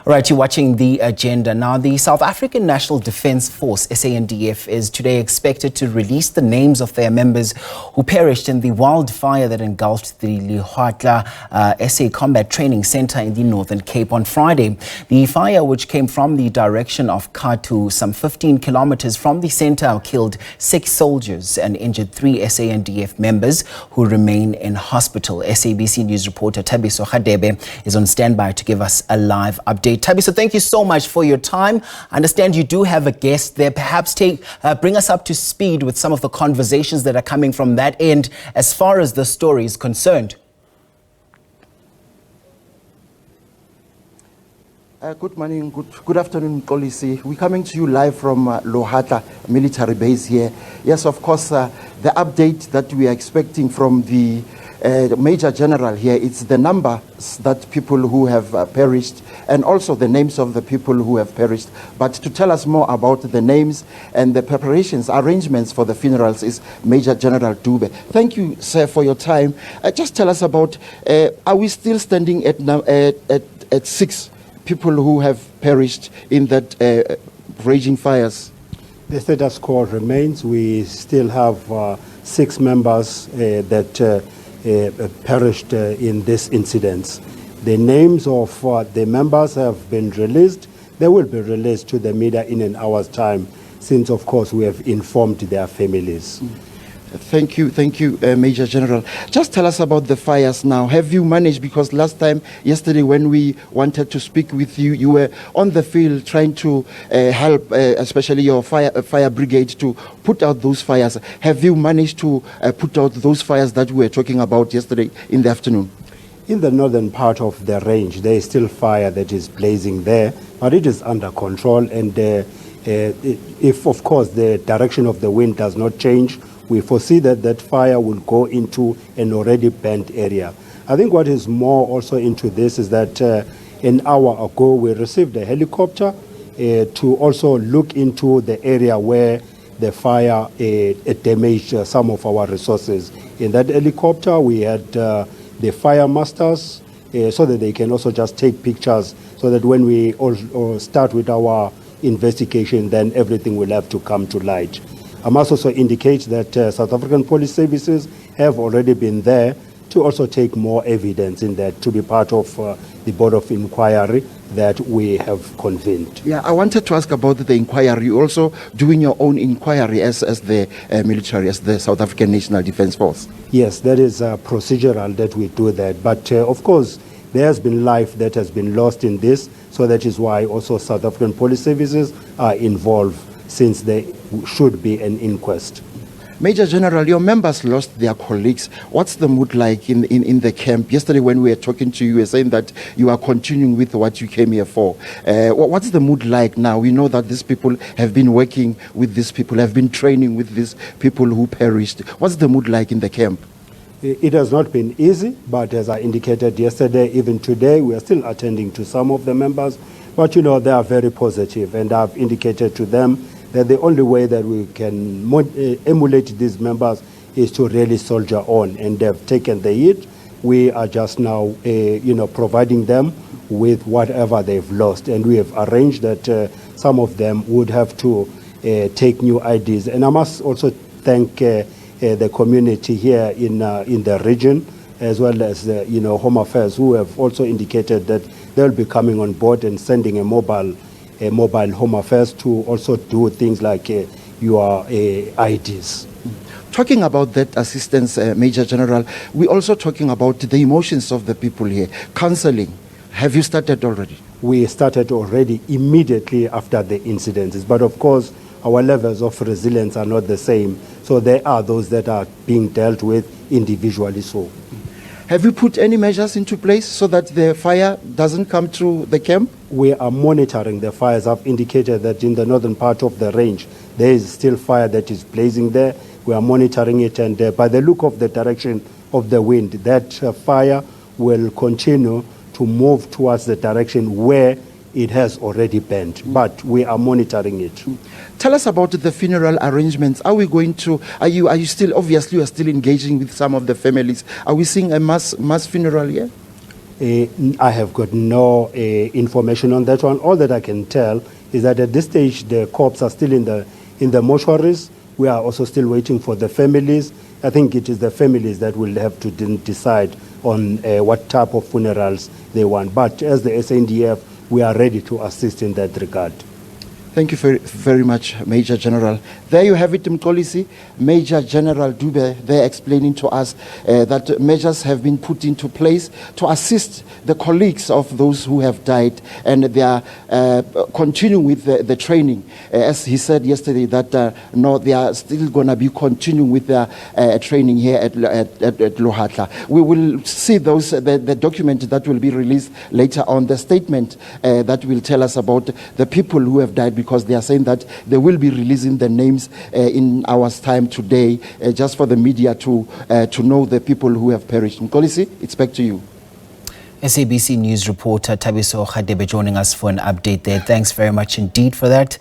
Right, you're watching The Agenda. Now, the South African National Defence Force, SANDF, is today expected to release the names of their members who perished in the wildfire that engulfed the Lohatla SA Combat Training Centre in the Northern Cape on Friday. The fire, which came from the direction of Kathu, some 15 kilometres from the centre, killed 6 soldiers and injured 3 SANDF members who remain in hospital. SABC News reporter Thabiso Radebe is on standby to give us a live update. Thabiso, thank you so much for your time. I understand you do have a guest there. Perhaps bring us up to speed with some of the conversations that are coming from that end as far as the story is concerned. Good morning, good afternoon, Kolisi. We're coming to you live from Lohatla military base here. Yes, of course, the update that we are expecting from the Major General here, it's the numbers that people who have perished and also the names of the people who have perished. But to tell us more about the names and the preparations, arrangements for the funerals is Major General Dube. Thank you, sir, for your time. Just tell us about, are we still standing at 6 people who have perished in that raging fires? The status quo remains. We still have 6 members that perished in this incident. The names of the members have been released. They will be released to the media in an hour's time, since, of course, we have informed their families. Thank you, Major General. Just tell us about the fires now. Have you managed, because yesterday when we wanted to speak with you, you were on the field trying to help, especially your fire brigade, to put out those fires. Have you managed to put out those fires that we were talking about yesterday in the afternoon? In the northern part of the range, there is still fire that is blazing there, but it is under control. And if, of course, the direction of the wind does not change, we foresee that that fire will go into an already burnt area. I think what is more also into this is that an hour ago we received a helicopter to also look into the area where the fire damaged some of our resources. In that helicopter we had the fire masters so that they can also just take pictures, so that when we all start with our investigation, then everything will have to come to light. I must also indicate that South African police services have already been there to also take more evidence in that, to be part of the board of inquiry that we have convened. Yeah, I wanted to ask about the inquiry. You're also doing your own inquiry as the military, as the South African National Defence Force. Yes, that is procedural that we do that. But of course, there has been life that has been lost in this, so that is why also South African police services are involved, since there should be an inquest. Major General, your members lost their colleagues. What's the mood like in the camp? Yesterday when we were talking to you, you were saying that you are continuing with what you came here for. What's the mood like now? We know that these people have been working with these people, have been training with these people who perished. What's the mood like in the camp? It has not been easy, but as I indicated yesterday, even today, we are still attending to some of the members. But, you know, they are very positive, and I've indicated to them that the only way that we can emulate these members is to really soldier on, and they've taken the hit. We are just now, providing them with whatever they've lost, and we have arranged that some of them would have to take new IDs. And I must also thank the community here in the region, as well as the Home Affairs, who have also indicated that they'll be coming on board and sending a mobile Home Affairs to also do things like your IDs. Talking about that assistance, Major General, we're also talking about the emotions of the people here. Counseling, have you started already? We started already immediately after the incidents, but of course our levels of resilience are not the same. So there are those that are being dealt with individually. So, have you put any measures into place so that the fire doesn't come through the camp? We are monitoring the fires. I've indicated that in the northern part of the range, there is still fire that is blazing there. We are monitoring it, and by the look of the direction of the wind, that fire will continue to move towards the direction where it has already burned, but we are monitoring it. Tell us about the funeral arrangements. Are you still, obviously you are still engaging with some of the families. Are we seeing a mass funeral here? I have got no information on that one. All that I can tell is that at this stage the corpses are still in the mortuaries. We are also still waiting for the families. I think it is the families that will have to decide on what type of funerals they want. But as the SANDF, we are ready to assist in that regard. Thank you very much, Major General. There you have it, Mkolisi. Major General Dube there explaining to us that measures have been put into place to assist the colleagues of those who have died, and they are continuing with the training. As he said yesterday, that no, they are still going to be continuing with their training here at Lohatla. We will see those the document that will be released later on, the statement that will tell us about the people who have died, because they are saying that they will be releasing the names in hours' time today, just for the media to know the people who have perished. Mkolisi, it's back to you. SABC News reporter Thabiso Radebe joining us for an update there. Thanks very much indeed for that.